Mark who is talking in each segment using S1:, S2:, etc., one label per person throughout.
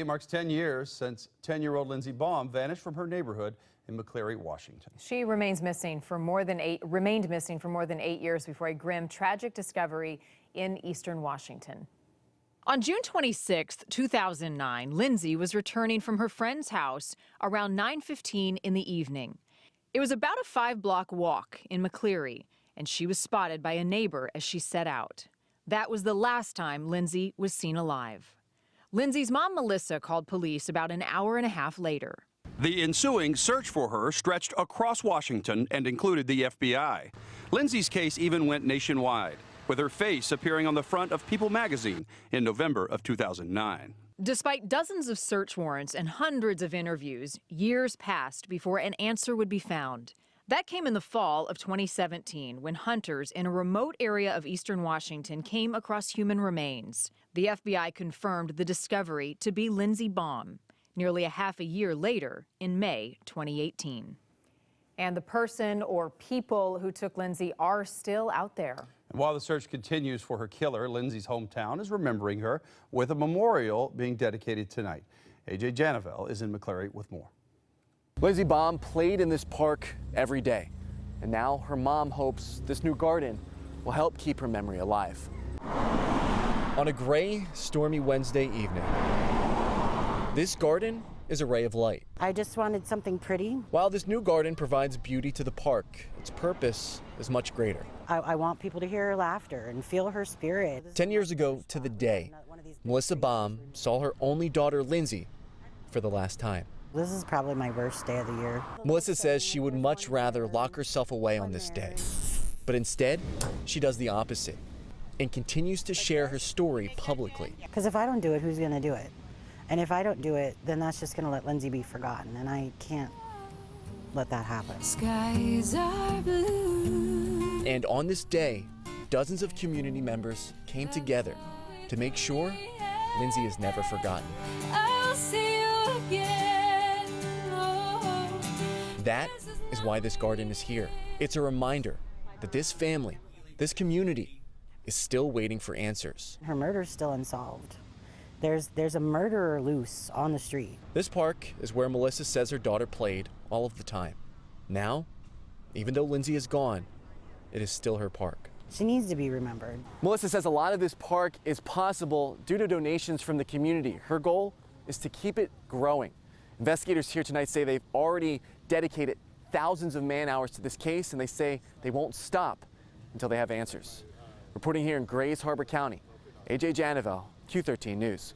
S1: Today marks 10 years since 10-year-old Lindsey Baum vanished from her neighborhood in McCleary, Washington.
S2: She remained missing for more than 8 years before a grim, tragic discovery in eastern Washington. On June 26, 2009, Lindsey was returning from her friend's house around 9:15 in the evening. It was about a 5-block walk in McCleary, and she was spotted by a neighbor as she set out. That was the last time Lindsey was seen alive. Lindsey's mom, Melissa, called police about an hour and a half later.
S3: The ensuing search for her stretched across Washington and included the FBI. Lindsey's case even went nationwide, with her face appearing on the front of People magazine in November of 2009.
S2: Despite dozens of search warrants and hundreds of interviews, years passed before an answer would be found. That came in the fall of 2017 when hunters in a remote area of eastern Washington came across human remains. The FBI confirmed the discovery to be Lindsey Baum, nearly a half a year later in May 2018. And the person or people who took Lindsey are still out there.
S1: And while the search continues for her killer, Lindsey's hometown is remembering her with a memorial being dedicated tonight. AJ Janavel is in McCleary with more.
S4: Lindsey Baum played in this park every day, and now her mom hopes this new garden will help keep her memory alive. On a gray, stormy Wednesday evening, this garden is a ray of light.
S5: I just wanted something pretty.
S4: While this new garden provides beauty to the park, its purpose is much greater.
S5: I want people to hear her laughter and feel her spirit.
S4: 10 years ago to the day, Melissa Baum saw her only daughter, Lindsey, for the last time.
S5: This is probably my worst day of the year.
S4: Melissa says she would much rather lock herself away on this day. But instead, she does the opposite and continues to share her story publicly.
S5: Because if I don't do it, who's going to do it? And if I don't do it, then that's just going to let Lindsey be forgotten, and I can't let that happen.
S6: Skies are blue.
S4: And on this day, dozens of community members came together to make sure Lindsey is never forgotten.
S6: I'll see you again. Oh.
S4: That is why this garden is here. It's a reminder that this family, this community, is still waiting for answers.
S5: Her murder's still unsolved. There's a murderer loose on the street.
S4: This park is where Melissa says her daughter played all of the time. Now, even though Lindsey is gone, it is still her park.
S5: She needs to be remembered.
S4: Melissa says a lot of this park is possible due to donations from the community. Her goal is to keep it growing. Investigators here tonight say they've already dedicated thousands of man-hours to this case, and they say they won't stop until they have answers. Reporting here in Grays Harbor County, AJ Janavel, Q13 News.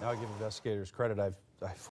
S1: Now I give investigators credit. I've